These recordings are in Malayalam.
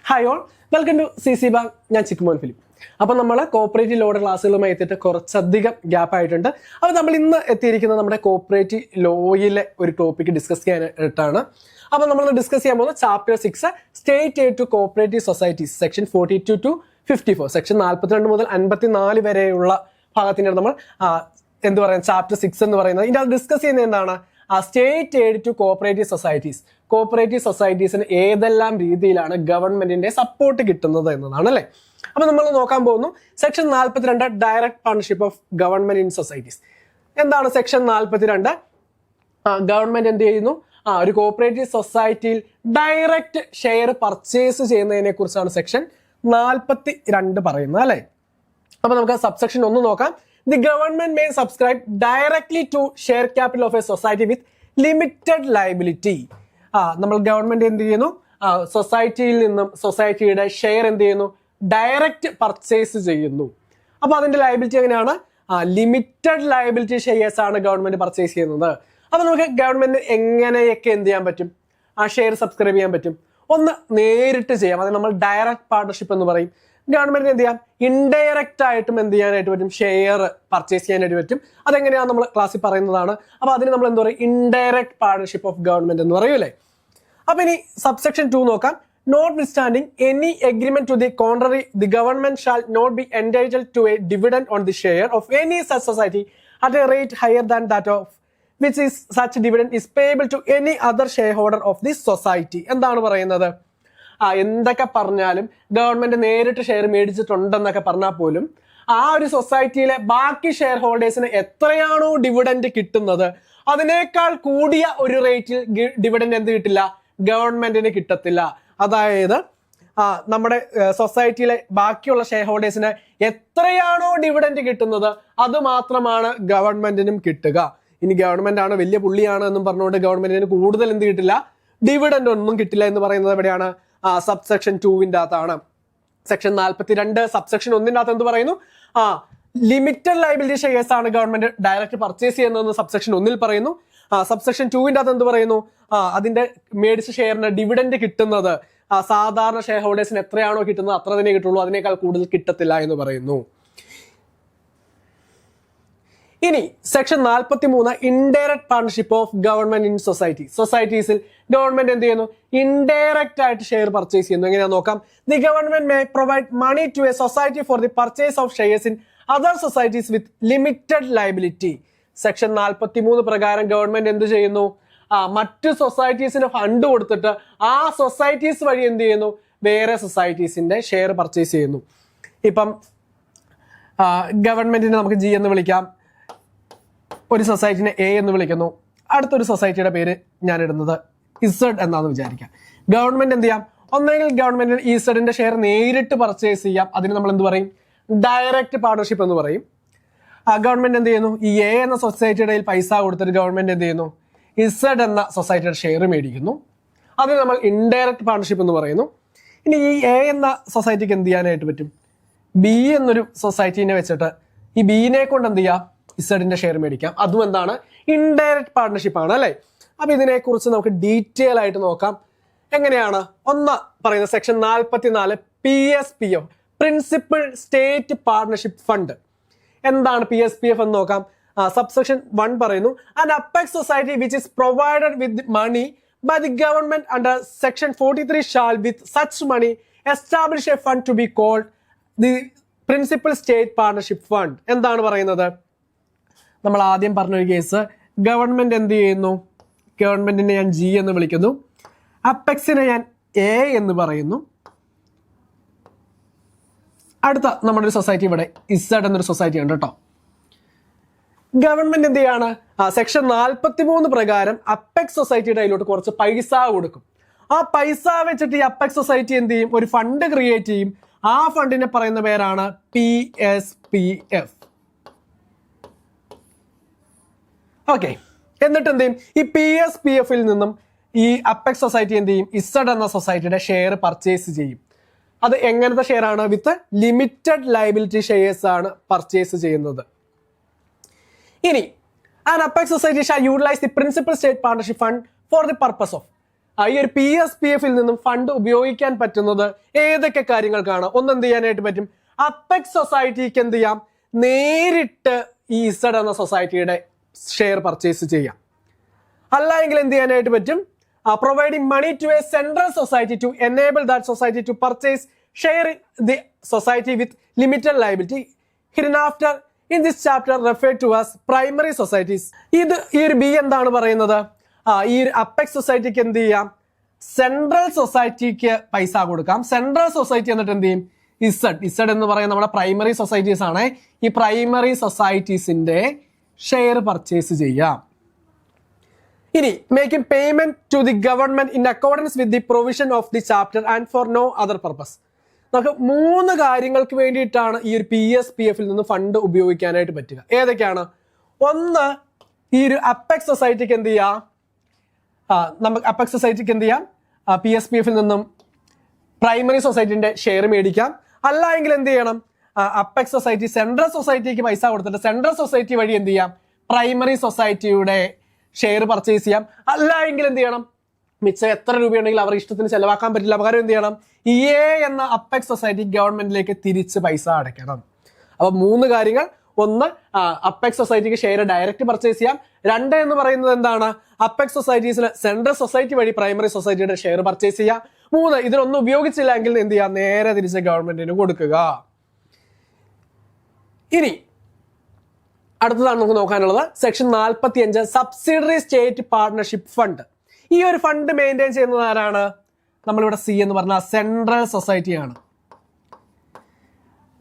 Hi all, welcome to CC bank. ഞാൻ ചിക്കുമോൻ ഫിലിപ്പ്. അപ്പോൾ നമ്മൾ കോപ്പറേറ്റീവ് ലോയുടെ ക്ലാസ്സുകളുമായി എത്തിയിട്ട് കുറച്ചധികം ഗ്യാപ്പ് ആയിട്ടുണ്ട്. അപ്പോൾ നമ്മൾ ഇന്ന് എത്തിയിരിക്കുന്നത് നമ്മുടെ കോപ്പറേറ്റീവ് ലോയിലെ ഒരു ടോപ്പിക്ക് ഡിസ്കസ് ചെയ്യാനായിട്ടാണ്. അപ്പോൾ നമ്മൾ ഡിസ്കസ് ചെയ്യാൻ പോകുന്നത് chapter 6 state aid to cooperative societies section 42 to 54, section 42 മുതൽ 54 വരെയുള്ള ഭാഗത്തിനാണ് നമ്മൾ എന്ത് പറയുന്നത് ചാപ്റ്റർ 6 എന്ന് പറയുന്നത്. ഇതിനകത്ത് ഡിസ്കസ് ചെയ്യുന്നത് എന്താണ്? State aid to cooperative societies. Cooperative സൊസൈറ്റീസിന് ഏതെല്ലാം രീതിയിലാണ് ഗവൺമെന്റിന്റെ സപ്പോർട്ട് കിട്ടുന്നത് എന്നതാണ് അല്ലേ. അപ്പൊ നമ്മൾ നോക്കാൻ പോകുന്നു section 42 direct partnership of government in societies. എന്താണ് സെക്ഷൻ 42? ഗവൺമെന്റ് എന്ത് ചെയ്യുന്നു? ഒരു കോപ്പറേറ്റീവ് സൊസൈറ്റിയിൽ ഡയറക്റ്റ് ഷെയർ പർച്ചേസ് ചെയ്യുന്നതിനെ കുറിച്ചാണ് സെക്ഷൻ 42 പറയുന്നത് അല്ലെ. അപ്പൊ നമുക്ക് സബ്സെക്ഷൻ 1 നോക്കാം. The government may subscribe directly to share capital of a society with limited liability. നമ്മൾ ഗവൺമെന്റ് എന്ത് ചെയ്യുന്നു? സൊസൈറ്റിയിൽ നിന്നും സൊസൈറ്റിയുടെ ഷെയർ എന്ത് ചെയ്യുന്നു? ഡയറക്റ്റ് പർച്ചേസ് ചെയ്യുന്നു. അപ്പൊ അതിന്റെ ലയബിലിറ്റി എങ്ങനെയാണ്? ലിമിറ്റഡ് ലയബിലിറ്റി ഷെയർസ് ആണ് ഗവൺമെന്റ് പർച്ചേസ് ചെയ്യുന്നത്. അപ്പൊ നമുക്ക് ഗവൺമെന്റ് എങ്ങനെയൊക്കെ എന്ത് ചെയ്യാൻ പറ്റും? ഷെയർ സബ്സ്ക്രൈബ് ചെയ്യാൻ പറ്റും. ഒന്ന് നേരിട്ട് ചെയ്യാം, അത് നമ്മൾ ഡയറക്റ്റ് പാർട്ണർഷിപ്പ് എന്ന് പറയും. ഗവൺമെന്റിന് എന്ത് ചെയ്യാം? ഇൻഡയറക്റ്റ് ആയിട്ടും എന്ത് ചെയ്യാനായിട്ട് പറ്റും? ഷെയർ പർച്ചേസ് ചെയ്യാനായിട്ട് പറ്റും. അതെങ്ങനെയാണ് നമ്മൾ ക്ലാസ്സിൽ പറയുന്നതാണ്. അപ്പൊ അതിന് നമ്മൾ എന്താ പറയുക? ഇൻഡയറക്റ്റ് പാർട്ണർഷിപ്പ് ഓഫ് ഗവൺമെന്റ് എന്ന് പറയൂലേ. അപ്പൊ ഇനി സബ്സെക്ഷൻ 2 നോക്കാം. Notwithstanding any agreement to the contrary, the government shall not be entitled to a dividend on the share of any such society at a rate higher than that of which is such dividend is payable to any other shareholder of this society. എന്താണ് പറയുന്നത്? എന്തൊക്കെ പറഞ്ഞാലും ഗവൺമെന്റ് നേരിട്ട് ഷെയർ മേടിച്ചിട്ടുണ്ടെന്നൊക്കെ പറഞ്ഞാൽ പോലും ആ ഒരു സൊസൈറ്റിയിലെ ബാക്കി ഷെയർ ഹോൾഡേഴ്സിന് എത്രയാണോ ഡിവിഡൻഡ് കിട്ടുന്നത് അതിനേക്കാൾ കൂടിയ ഒരു റേറ്റിൽ ഡിവിഡൻഡ് എന്ത് കിട്ടില്ല? ഗവൺമെന്റിന് കിട്ടത്തില്ല. അതായത് നമ്മുടെ സൊസൈറ്റിയിലെ ബാക്കിയുള്ള ഷെയർ ഹോൾഡേഴ്സിന് എത്രയാണോ ഡിവിഡൻഡ് കിട്ടുന്നത് അത് മാത്രമാണ് ഗവൺമെന്റിനും കിട്ടുക. ഇനി ഗവൺമെന്റ് ആണ് വലിയ പുള്ളിയാണ് എന്നും പറഞ്ഞുകൊണ്ട് ഗവൺമെന്റിന് കൂടുതൽ എന്ത് കിട്ടില്ല? ഡിവിഡൻഡ് ഒന്നും കിട്ടില്ല എന്ന് പറയുന്നത് എവിടെയാണ്? സബ്സെക്ഷൻ 2 അകത്താണ്. സെക്ഷൻ 42 സബ്സെക്ഷൻ 1 അകത്ത് എന്ത് പറയുന്നു? ലിമിറ്റഡ് ലയബിലിറ്റി ഷെയർസ് ആണ് ഗവൺമെന്റ് ഡയറക്റ്റ് പർച്ചേസ് ചെയ്യുന്നതെന്ന് സബ്സെക്ഷൻ 1 പറയുന്നു. സബ്സെക്ഷൻ 2 അകത്ത് എന്ത് പറയുന്നു? അതിന്റെ മേടിച്ച ഷെയറിന് ഡിവിഡൻഡ് കിട്ടുന്നത് സാധാരണ ഷെയർ ഹോൾഡേഴ്സിന് എത്രയാണോ കിട്ടുന്നത് അത്ര തന്നെ കിട്ടുള്ളൂ, അതിനേക്കാൾ കൂടുതൽ കിട്ടത്തില്ല എന്ന് പറയുന്നു. ഇനി section 43 indirect partnership of government in society. സൊസൈറ്റീസിൽ ഗവൺമെന്റ് എന്ത് ചെയ്യുന്നു? ഇൻഡയറക്റ്റ് ആയിട്ട് ഷെയർ പർച്ചേസ് ചെയ്യുന്നു. എങ്ങനെയാ നോക്കാം. The government may provide money to a society for the purchase of shares in other societies with limited liability. Section 43 പ്രകാരം ഗവൺമെന്റ് എന്ത് ചെയ്യുന്നു? മറ്റു സൊസൈറ്റീസിന് ഫണ്ട് കൊടുത്തിട്ട് ആ സൊസൈറ്റീസ് വഴി എന്ത് ചെയ്യുന്നു? വേറെ സൊസൈറ്റീസിന്റെ ഷെയർ പർച്ചേസ് ചെയ്യുന്നു. ഇപ്പം ഗവൺമെന്റിനെ നമുക്ക് G എന്ന് വിളിക്കാം, ഒരു സൊസൈറ്റിനെ A എന്ന് വിളിക്കുന്നു, അടുത്തൊരു സൊസൈറ്റിയുടെ പേര് ഞാൻ ഇടുന്നത് Z എന്നാന്ന് വിചാരിക്കാം. ഗവൺമെന്റ് എന്ത് ചെയ്യാം? ഒന്നെങ്കിൽ ഗവൺമെന്റ് ഇസഡിന്റെ ഷെയർ നേരിട്ട് പർച്ചേസ് ചെയ്യാം, അതിന് നമ്മൾ എന്ത് പറയും? ഡയറക്റ്റ് പാർട്ണർഷിപ്പ് എന്ന് പറയും. ഗവൺമെന്റ് എന്ത് ചെയ്യുന്നു? ഈ A എന്ന സൊസൈറ്റിയുടെ പൈസ കൊടുത്തിട്ട് ഗവൺമെന്റ് എന്ത് ചെയ്യുന്നു? Z എന്ന സൊസൈറ്റിയുടെ ഷെയർ മേടിക്കുന്നു, അതിന് നമ്മൾ ഇൻഡയറക്റ്റ് പാർട്ണർഷിപ്പ് എന്ന് പറയുന്നു. ഇനി ഈ A എന്ന സൊസൈറ്റിക്ക് എന്ത് ചെയ്യാനായിട്ട് പറ്റും? B എന്നൊരു സൊസൈറ്റിനെ വെച്ചിട്ട് ഈ ബിനെ കൊണ്ട് എന്ത് ചെയ്യാം? ഇസഡിന്റെ ഷെയർ മേടിക്കാം. അതും എന്താണ്? ഇൻഡയറക്റ്റ് പാർട്ണർഷിപ്പ് ആണ് അല്ലെ. അപ്പൊ ഇതിനെ കുറിച്ച് നമുക്ക് ഡീറ്റെയിൽ ആയിട്ട് നോക്കാം. എങ്ങനെയാണ്? ഒന്ന് പറയുന്നത് section 44 PSPF, principal state partnership fund. എന്താണ് PSPF എന്ന് നോക്കാം. സബ്സെക്ഷൻ 1 പറയുന്നു an apex society which is provided with money by the government under section 43 shall with such money establish a fund to be called the principal state partnership fund. എന്താണ് പറയുന്നത്? നമ്മൾ ആദ്യം പറഞ്ഞൊരു കേസ്, ഗവൺമെന്റ് എന്ത് ചെയ്യുന്നു? ഗവൺമെന്റിനെ ഞാൻ G എന്ന് വിളിക്കുന്നു, അപ്പെക്സിനെ ഞാൻ A എന്ന് പറയുന്നു. അടുത്ത നമ്മുടെ ഒരു സൊസൈറ്റി ഇവിടെ Z എന്നൊരു സൊസൈറ്റി ഉണ്ട് കേട്ടോ. ഗവൺമെന്റ് എന്ത് ചെയ്യാണ്? സെക്ഷൻ 43 പ്രകാരം അപ്പെക്സ് സൊസൈറ്റിയുടെ കയ്യിലോട്ട് കുറച്ച് പൈസ കൊടുക്കും. ആ പൈസ വെച്ചിട്ട് ഈ അപ്പെക്സ് സൊസൈറ്റി എന്ത് ചെയ്യും? ഒരു ഫണ്ട് ക്രിയേറ്റ് ചെയ്യും. ആ ഫണ്ടിനെ പറയുന്ന പേരാണ് PSPF. ഓക്കെ, എന്നിട്ട് എന്ത് ചെയ്യും? ഈ PSPF-ൽ നിന്നും ഈ അപ്പെക്സ് സൊസൈറ്റി എന്ത് ചെയ്യും? Z എന്ന സൊസൈറ്റിയുടെ ഷെയർ പർച്ചേസ് ചെയ്യും. അത് എങ്ങനത്തെ ഷെയർ ആണ്? വിത്ത് ലിമിറ്റഡ് ലയബിലിറ്റി ഷെയർസ് ആണ് പർച്ചേസ് ചെയ്യുന്നത്. ഇനി an apex society shall utilize the principal state partnership fund for the purpose of ഈ ഒരു PSPF നിന്നും ഫണ്ട് ഉപയോഗിക്കാൻ പറ്റുന്നത് ഏതൊക്കെ കാര്യങ്ങൾക്കാണ്? ഒന്ന് എന്ത് ചെയ്യാനായിട്ട് പറ്റും? അപ്പെക്സ് സൊസൈറ്റിക്ക് എന്ത് ചെയ്യാം? നേരിട്ട് ഈ ഇസഡ് എന്ന സൊസൈറ്റിയുടെ ഷെയർ പർച്ചേസ് ചെയ്യാം. അല്ല എങ്കിൽ എന്ത് ചെയ്യാനായിട്ട് പറ്റും? Providing money to a central society to enable that society to purchase share in the society with limited liability hereafter in this chapter referred to as primary societies. ഈ ഒരു ബി എന്താണ് പറയുന്നത്? ഈ ഒരു അപ്പെക്സ് സൊസൈറ്റിക്ക് എന്ത് ചെയ്യാം? സെൻട്രൽ സൊസൈറ്റിക്ക് പൈസ കൊടുക്കാം. സെൻട്രൽ സൊസൈറ്റി എന്നിട്ട് എന്ത് ചെയ്യും? ഇസഡ് എന്ന് പറയുന്ന നമ്മുടെ പ്രൈമറി സൊസൈറ്റീസ് ആണ്. ഈ പ്രൈമറി സൊസൈറ്റീസിന്റെ ഷെയർ പർച്ചേസ് ചെയ്യാം. ഇനി making payment to the government in accordance with the provision of the chapter and for no other purpose. നമുക്ക് 3 കാര്യങ്ങൾക്ക് വേണ്ടിയിട്ടാണ് ഈ ഒരു PSPF നിന്ന് ഫണ്ട് ഉപയോഗിക്കാനായിട്ട് പറ്റുക. ഏതൊക്കെയാണ്? ഒന്ന്, ഈ ഒരു അപ്പെക്സ് സൊസൈറ്റിക്ക് എന്ത് ചെയ്യാം? നമുക്ക് അപ്പെക്സ് സൊസൈറ്റിക്ക് എന്ത് ചെയ്യാം? PSPF നിന്നും പ്രൈമറി സൊസൈറ്റിന്റെ ഷെയർ മേടിക്കാം. അല്ല എങ്കിൽ എന്ത് ചെയ്യണം? അപ്പെക്സ് സൊസൈറ്റി സെൻട്രൽ സൊസൈറ്റിക്ക് പൈസ കൊടുത്തിട്ട് സെൻട്രൽ സൊസൈറ്റി വഴി എന്ത് ചെയ്യാം? പ്രൈമറി സൊസൈറ്റിയുടെ ഷെയർ പർച്ചേസ് ചെയ്യാം. അല്ല എങ്കിൽ എന്ത് ചെയ്യണം? മിച്ചം എത്ര രൂപയുണ്ടെങ്കിൽ അവർ ഇഷ്ടത്തിന് ചെലവാക്കാൻ പറ്റില്ല. പകരം എന്ത് ചെയ്യണം? എന്ന അപ്പെക്സ് സൊസൈറ്റി ഗവൺമെന്റിലേക്ക് തിരിച്ച് പൈസ അടയ്ക്കണം. അപ്പൊ 3 കാര്യങ്ങൾ. ഒന്ന്, അപ്പെക്സ് സൊസൈറ്റിക്ക് ഷെയർ ഡയറക്റ്റ് പർച്ചേസ് ചെയ്യാം. 2 എന്ന് പറയുന്നത് എന്താണ്? അപ്പെക്സ് സൊസൈറ്റീസിന് സെൻട്രൽ സൊസൈറ്റി വഴി പ്രൈമറി സൊസൈറ്റിയുടെ ഷെയർ പർച്ചേസ് ചെയ്യാം. 3, ഇതിനൊന്നും ഉപയോഗിച്ചില്ല എങ്കിൽ എന്ത് ചെയ്യാം? നേരെ തിരിച്ച് ഗവൺമെന്റിന് കൊടുക്കുക. ഇനി അടുത്തതാണ് നമുക്ക് നോക്കാനുള്ളത് section 45 subsidiary state partnership fund. ഈ ഒരു ഫണ്ട് മെയിൻറ്റെയിൻ ചെയ്യുന്നത് ആരാണ്? നമ്മളിവിടെ സി എന്ന് പറഞ്ഞ സെൻട്രൽ സൊസൈറ്റിയാണ്.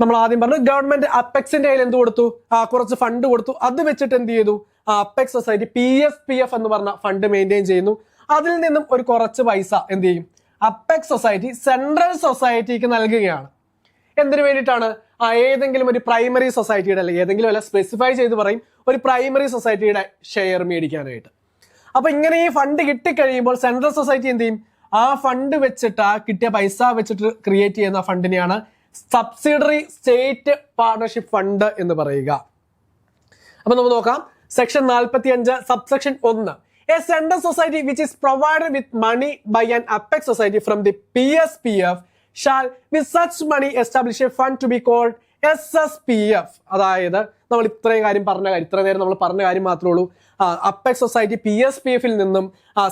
നമ്മൾ ആദ്യം പറഞ്ഞു ഗവൺമെന്റ് അപ്പെക്സിന്റെ കയ്യിൽ എന്ത് കൊടുത്തു? കുറച്ച് ഫണ്ട് കൊടുത്തു. അത് വെച്ചിട്ട് എന്ത് ചെയ്തു? അപ്പെക്സ് സൊസൈറ്റി PSPF എന്ന് പറഞ്ഞ ഫണ്ട് മെയിൻറ്റെയിൻ ചെയ്യുന്നു. അതിൽ നിന്നും ഒരു കുറച്ച് പൈസ എന്ത് ചെയ്യും? അപ്പെക്സ് സൊസൈറ്റി സെൻട്രൽ സൊസൈറ്റിക്ക് നൽകുകയാണ്. എന്തിനു വേണ്ടിയിട്ടാണ്? ഏതെങ്കിലും ഒരു പ്രൈമറി സൊസൈറ്റിയുടെ, അല്ലെങ്കിൽ ഏതെങ്കിലും അല്ല സ്പെസിഫൈ ചെയ്ത് പറയും, ഒരു പ്രൈമറി സൊസൈറ്റിയുടെ ഷെയർ മേടിക്കാനായിട്ട്. അപ്പൊ ഇങ്ങനെ ഈ ഫണ്ട് കിട്ടിക്കഴിയുമ്പോൾ സെൻട്രൽ സൊസൈറ്റി എന്ത് ചെയ്യും? ആ ഫണ്ട് വെച്ചിട്ട്, ആ കിട്ടിയ പൈസ വെച്ചിട്ട് ക്രിയേറ്റ് ചെയ്യുന്ന ഫണ്ടിനെയാണ് സബ്സിഡറി സ്റ്റേറ്റ് പാർട്ണർഷിപ്പ് ഫണ്ട് എന്ന് പറയുക. അപ്പൊ നമുക്ക് നോക്കാം section 45 subsection 1. A central society which is provided with money by an apex society from the PSPF shall with such money establish a fund to be called SSPF. അതായത് നമ്മൾ ഇത്രയും നേരം നമ്മൾ പറഞ്ഞ കാര്യം മാത്രമേ ഉള്ളൂ. അപ്പെക്സ് സൊസൈറ്റി PSPF നിന്നും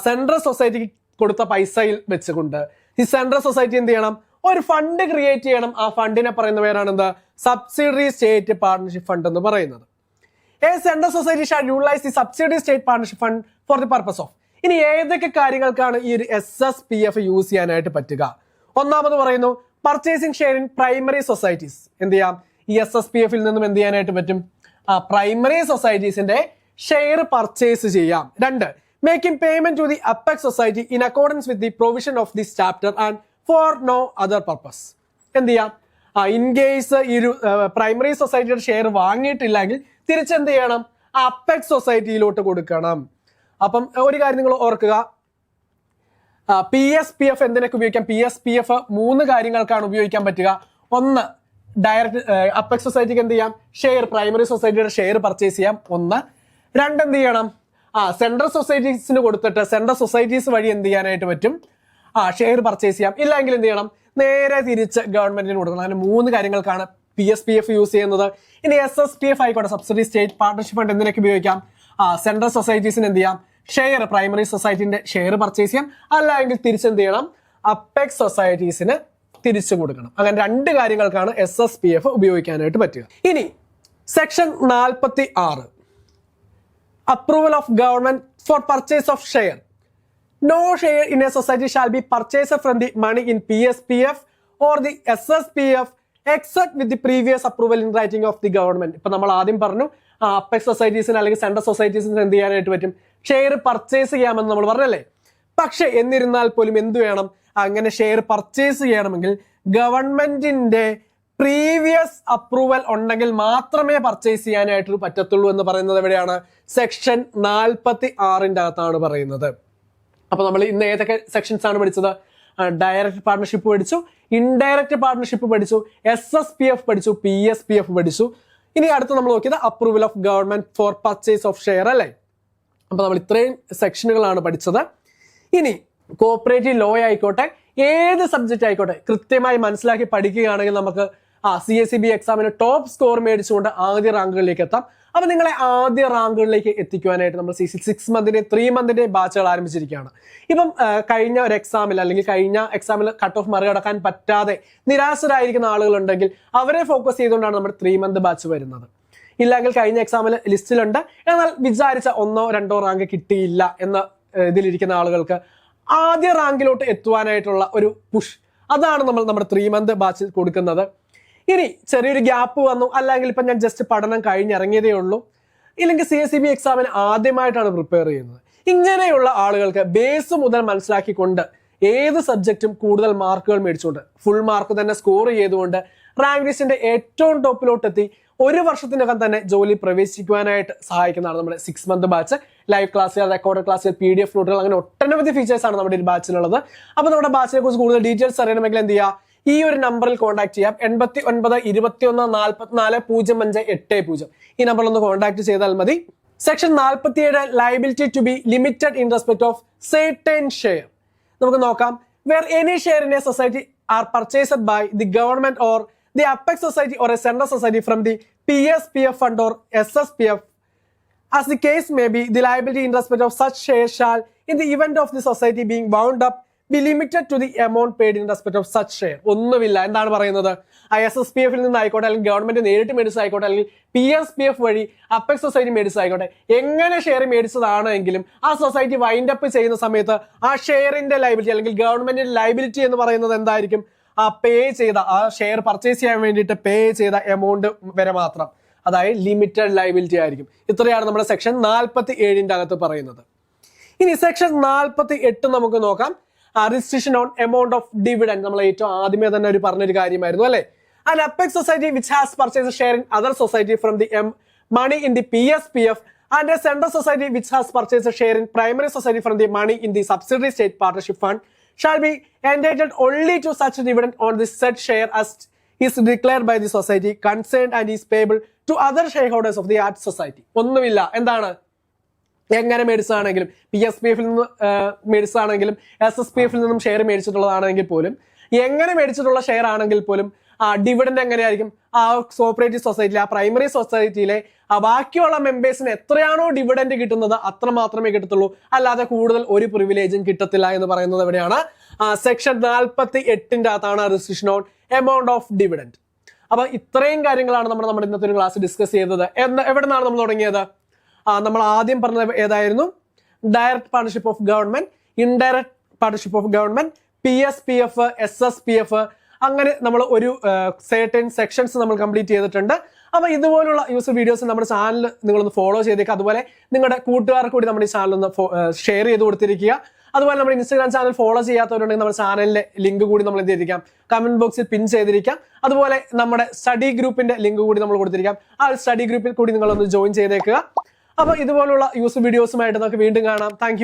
സെൻട്രൽ സൊസൈറ്റിക്ക് കൊടുത്ത പൈസയിൽ വെച്ചുകൊണ്ട് ഈ സെൻട്രൽ സൊസൈറ്റി എന്ത് ചെയ്യണം? ഒരു ഫണ്ട് ക്രിയേറ്റ് ചെയ്യണം. ആ ഫണ്ടിനെ പറയുന്ന പേരാണ് എന്ത്? സബ്സിഡറി സ്റ്റേറ്റ് പാർട്ണർഷിപ്പ് ഫണ്ട് എന്ന് പറയുന്നത്. A central society shall utilise the subsidiary state partnership fund for the purpose of. ഇനി ഏതൊക്കെ കാര്യങ്ങൾക്കാണ് ഈ ഒരു SSPF യൂസ് ചെയ്യാനായിട്ട് പറ്റുക? ഒന്നാമത് പറയുന്നു purchasing share in primary societies. എന്ത് ചെയ്യാം? ഈ SSPF നിന്നും എന്ത് ചെയ്യാനായിട്ട് പറ്റും? പ്രൈമറി സൊസൈറ്റീസിന്റെ ഷെയർ പർച്ചേസ് ചെയ്യാം. 2, making payment to the apex society in accordance with the provision of this chapter and for no other purpose. എന്ത് ചെയ്യാം? ഇൻ കേസ് ഈ ഒരു പ്രൈമറി സൊസൈറ്റിയുടെ ഷെയർ വാങ്ങിയിട്ടില്ലെങ്കിൽ തിരിച്ചെന്ത് ചെയ്യണം? അപ്പെക്സ് സൊസൈറ്റിയിലോട്ട് കൊടുക്കണം. അപ്പം ഒരു കാര്യം നിങ്ങൾ ഓർക്കുക, PSPF എന്തിനൊക്കെ ഉപയോഗിക്കാം? PSPF 3 കാര്യങ്ങൾക്കാണ് ഉപയോഗിക്കാൻ പറ്റുക. ഒന്ന്, ഡയറക്റ്റ് അപ്പെക്സ് സൊസൈറ്റിക്ക് എന്ത് ചെയ്യാം? ഷെയർ, പ്രൈമറി സൊസൈറ്റിയുടെ ഷെയർ പർച്ചേസ് ചെയ്യാം. 1. 2, എന്ത് ചെയ്യണം? സെൻട്രൽ സൊസൈറ്റീസിന് കൊടുത്തിട്ട് സെൻട്രൽ സൊസൈറ്റീസ് വഴി എന്ത് ചെയ്യാനായിട്ട് പറ്റും? ഷെയർ പർച്ചേസ് ചെയ്യാം. ഇല്ലെങ്കിൽ എന്ത് ചെയ്യണം? നേരെ തിരിച്ച് ഗവൺമെന്റിന് കൊടുക്കണം. അങ്ങനെ 3 കാര്യങ്ങൾക്കാണ് PSPF യൂസ് ചെയ്യുന്നത്. ഇനി SSPF ആയിക്കോട്ടെ, സബ്സിഡി സ്റ്റേറ്റ് പാർട്ണർഷിപ്പ് ഫണ്ട് എന്തിനൊക്കെ ഉപയോഗിക്കാം? സെൻട്രൽ സൊസൈറ്റീസിന് എന്ത് ചെയ്യാം? ഷെയർ, പ്രൈമറി സൊസൈറ്റിന്റെ ഷെയർ പർച്ചേസ് ചെയ്യാം. അല്ലെങ്കിൽ തിരിച്ചെന്ത് ചെയ്യണം? അപ്പെക്സ് സൊസൈറ്റീസിന് തിരിച്ചു കൊടുക്കണം. അങ്ങനെ 2 കാര്യങ്ങൾക്കാണ് SSPF ഉപയോഗിക്കാനായിട്ട് പറ്റുക. ഇനി section 46 approval of government four purchase of share. No share in a society shall be purchased from the money in PSPF or the SSPF except with the previous approval in writing of the government. ഇപ്പൊ നമ്മൾ ആദ്യം പറഞ്ഞു അപ്പെക്സ് സൊസൈറ്റീസിന് അല്ലെങ്കിൽ സെൻട്രൽ സൊസൈറ്റീസിന് എന്ത് ചെയ്യാനായിട്ട് പറ്റും? ഷെയർ പർച്ചേസ് ചെയ്യാമെന്ന് നമ്മൾ പറഞ്ഞല്ലേ. പക്ഷെ എന്നിരുന്നാൽ പോലും എന്ത് വേണം? അങ്ങനെ ഷെയർ പർച്ചേസ് ചെയ്യണമെങ്കിൽ ഗവൺമെന്റിന്റെ പ്രീവിയസ് അപ്രൂവൽ ഉണ്ടെങ്കിൽ മാത്രമേ പർച്ചേസ് ചെയ്യാനായിട്ട് പറ്റത്തുള്ളൂ എന്ന് പറയുന്നത് എവിടെയാണ്? സെക്ഷൻ 46 അകത്താണ് പറയുന്നത്. അപ്പൊ നമ്മൾ ഇന്ന് ഏതൊക്കെ സെക്ഷൻസ് ആണ് പഠിച്ചത്? ഡയറക്റ്റ് പാർട്ണർഷിപ്പ് പഠിച്ചു, ഇൻഡയറക്റ്റ് പാർട്ണർഷിപ്പ് പഠിച്ചു, SSPF പഠിച്ചു, PSPF പഠിച്ചു. ഇനി അടുത്ത് നമ്മൾ നോക്കിയത് approval of government four purchase of share അല്ലേ. അപ്പൊ നമ്മൾ ഇത്രയും സെക്ഷനുകളാണ് പഠിച്ചത്. ഇനി കോപ്പറേറ്റീവ് ലോ ആയിക്കോട്ടെ, ഏത് സബ്ജക്റ്റ് ആയിക്കോട്ടെ കൃത്യമായി മനസ്സിലാക്കി പഠിക്കുകയാണെങ്കിൽ നമുക്ക് CSEB എക്സാമിന് ടോപ്പ് സ്കോർ മേടിച്ചുകൊണ്ട് ആദ്യ റാങ്കുകളിലേക്ക് എത്താം. അപ്പൊ നിങ്ങളെ ആദ്യ റാങ്കുകളിലേക്ക് എത്തിക്കുവാനായിട്ട് നമ്മൾ CC 6 മന്തിന്റെയും 3 മന്തിന്റെയും ബാച്ചുകൾ ആരംഭിച്ചിരിക്കുകയാണ്. ഇപ്പം കഴിഞ്ഞ ഒരു എക്സാമിൽ അല്ലെങ്കിൽ കഴിഞ്ഞ എക്സാമിൽ കട്ട് ഓഫ് മറികടക്കാൻ പറ്റാതെ നിരാശരായിരിക്കുന്ന ആളുകളുണ്ടെങ്കിൽ അവരെ ഫോക്കസ് ചെയ്തുകൊണ്ടാണ് നമ്മുടെ 3 മന്ത് ബാച്ച് വരുന്നത്. ഇല്ലെങ്കിൽ കഴിഞ്ഞ എക്സാമിൽ ലിസ്റ്റിലുണ്ട്, എന്നാൽ വിചാരിച്ച 1 or 2 റാങ്ക് കിട്ടിയില്ല എന്ന ഇതിലിരിക്കുന്ന ആളുകൾക്ക് ആദ്യ റാങ്കിലോട്ട് എത്തുവാനായിട്ടുള്ള ഒരു പുഷ്, അതാണ് നമ്മൾ നമ്മുടെ 3 മന്ത് ബാച്ചിൽ കൊടുക്കുന്നത്. ഇനി ചെറിയൊരു ഗ്യാപ്പ് വന്നു, അല്ലെങ്കിൽ ഇപ്പം ഞാൻ ജസ്റ്റ് പഠനം കഴിഞ്ഞിറങ്ങിയതേ ഉള്ളൂ, ഇല്ലെങ്കിൽ CSEB എക്സാമിന് ആദ്യമായിട്ടാണ് പ്രിപ്പയർ ചെയ്യുന്നത്, ഇങ്ങനെയുള്ള ആളുകൾക്ക് ബേസ് മുതൽ മനസ്സിലാക്കിക്കൊണ്ട് ഏത് സബ്ജക്റ്റും കൂടുതൽ മാർക്കുകൾ മേടിച്ചുകൊണ്ട് ഫുൾ മാർക്ക് തന്നെ സ്കോർ ചെയ്തുകൊണ്ട് റാങ്ക് ലിസ്റ്റിന്റെ ഏറ്റവും ടോപ്പിലോട്ടെത്തി 1 വർഷത്തിനകം തന്നെ ജോലി പ്രവേശിക്കുവാനായിട്ട് സഹായിക്കുന്നതാണ് നമ്മുടെ 6 മന്ത് ബാച്ച്. ലൈവ് ക്ലാസ്സുകൾ, റെക്കോർഡ് ക്ലാസ്സുകൾ, PDF നോട്ടുകൾ, അങ്ങനെ ഒട്ടനവധി ഫീച്ചേഴ്സ് ആണ് നമ്മുടെ ഈ ബാച്ചിലുള്ളത്. അപ്പൊ നമ്മുടെ ബാച്ചിനെ കുറിച്ച് കൂടുതൽ ഡീറ്റെയിൽസ് അറിയണമെങ്കിൽ എന്ത് ചെയ്യുക, ഈ ഒരു നമ്പറിൽ കോൺടാക്ട് ചെയ്യാം. 8921450580. ഈ നമ്പറിൽ ഒന്ന് കോൺടാക്ട് ചെയ്താൽ മതി. Section 47 liability to be limited in respect of certain share. നമുക്ക് നോക്കാം. Where any share in a society are purchased by the government or the apex society or a center society from the PSPF fund or SSPF, as the case may be, the liability in respect of such shares shall, in the event of the society being wound up, be limited to the amount paid in respect of such share. ഒന്നുമില്ല. എന്താണ് പറയുന്നത്? SSPF നിന്ന് ആയിക്കോട്ടെ, അല്ലെങ്കിൽ ഗവൺമെന്റ് നേരിട്ട് മേടിച്ചതായിക്കോട്ടെ, അല്ലെങ്കിൽ PSPF വഴി അപ്പെക്സ് സൊസൈറ്റി മേടിച്ചതായിക്കോട്ടെ, എങ്ങനെ ഷെയർ മേടിച്ചതാണെങ്കിലും ആ സൊസൈറ്റി വൈൻഡ് അപ്പ് ചെയ്യുന്ന സമയത്ത് ആ ഷെയറിന്റെ ലൈബിലിറ്റി അല്ലെങ്കിൽ ഗവൺമെന്റിന്റെ ലൈബിലിറ്റി എന്ന് പറയുന്നത് എന്തായിരിക്കും? പേ ചെയ്ത ആ ഷെയർ പർച്ചേസ് ചെയ്യാൻ വേണ്ടിയിട്ട് പേ ചെയ്ത എമൗണ്ട് വരെ മാത്രം, അതായത് ലിമിറ്റഡ് ലയബിലിറ്റി ആയിരിക്കും. ഇത്രയാണ് നമ്മുടെ സെക്ഷൻ 47 അകത്ത് പറയുന്നത്. ഇനി സെക്ഷൻ 48 നമുക്ക് നോക്കാം. Restriction on amount of dividend. നമ്മൾ ഏറ്റവും ആദ്യമേ തന്നെ പറഞ്ഞൊരു കാര്യമായിരുന്നു അല്ലെ. An apex society which has purchased a share in other society from the money in the PSPF and a center society which has purchased a share in primary society from the money in the subsidiary state partnership fund shall be entitled only to such dividend on the said share as is declared by the society concerned and is payable to other shareholders of the art society. ഒന്നുമില്ല. എന്താണ്? എങ്ങനെ മേടിച്ചതാണെങ്കിലും, PSPF നിന്ന് മേടിച്ചതാണെങ്കിലും SSPF നിന്നും ഷെയർ മേടിച്ചിട്ടുള്ളതാണെങ്കിൽ പോലും, എങ്ങനെ മേടിച്ചിട്ടുള്ള ഷെയർ ആണെങ്കിൽ പോലും ഡിവിഡൻഡ് എങ്ങനെയായിരിക്കും? ആ കോപ്പറേറ്റീവ് സൊസൈറ്റിയിലെ ആ പ്രൈമറി സൊസൈറ്റിയിലെ ബാക്കിയുള്ള മെമ്പേഴ്സിന് എത്രയാണോ ഡിവിഡൻഡ് കിട്ടുന്നത് അത്ര മാത്രമേ കിട്ടത്തുള്ളൂ, അല്ലാതെ കൂടുതൽ ഒരു പ്രിവിലേജും കിട്ടത്തില്ല എന്ന് പറയുന്നത് എവിടെയാണ്? സെക്ഷൻ 48 അകത്താണ് restriction on amount of dividend. അപ്പൊ ഇത്രയും കാര്യങ്ങളാണ് നമ്മുടെ ഇന്നത്തെ ഒരു ക്ലാസ് ഡിസ്കസ് ചെയ്തത്. എവിടെ നിന്നാണ് നമ്മൾ തുടങ്ങിയത്? നമ്മൾ ആദ്യം പറഞ്ഞത് ഏതായിരുന്നു? Direct partnership of government, indirect partnership of government, PSPF, SSPF, അങ്ങനെ നമ്മൾ ഒരു സർട്ടൻ സെക്ഷൻസ് നമ്മൾ കംപ്ലീറ്റ് ചെയ്തിട്ടുണ്ട്. അപ്പൊ ഇതുപോലുള്ള യൂസ്ഫുൾ വീഡിയോസ് നമ്മുടെ ചാനൽ നിങ്ങളൊന്ന് ഫോളോ ചെയ്തേക്കുക. അതുപോലെ നിങ്ങളുടെ കൂട്ടുകാർക്ക് കൂടി നമ്മുടെ ഈ ചാനൽ ഒന്ന് ഷെയർ ചെയ്ത് കൊടുത്തിരിക്കുക. അതുപോലെ നമ്മുടെ ഇൻസ്റ്റാഗ്രാം ചാനൽ ഫോളോ ചെയ്യാത്തവരുണ്ടെങ്കിൽ നമ്മുടെ ചാനലിലെ ലിങ്ക് കൂടി നമ്മൾ എന്ത് ചെയ്തിരിക്കാം, കമന്റ് ബോക്സിൽ പിൻ ചെയ്തിരിക്കാം. അതുപോലെ നമ്മുടെ സ്റ്റഡി ഗ്രൂപ്പിന്റെ ലിങ്ക് കൂടി നമ്മൾ കൊടുത്തിരിക്കാം. ആ സ്റ്റഡി ഗ്രൂപ്പിൽ കൂടി നിങ്ങളൊന്ന് ജോയിൻ ചെയ്തേക്കുക. അപ്പൊ ഇതുപോലുള്ള യൂസ്ഫുൾ വീഡിയോസുമായിട്ട് നമുക്ക് വീണ്ടും കാണാം. താങ്ക്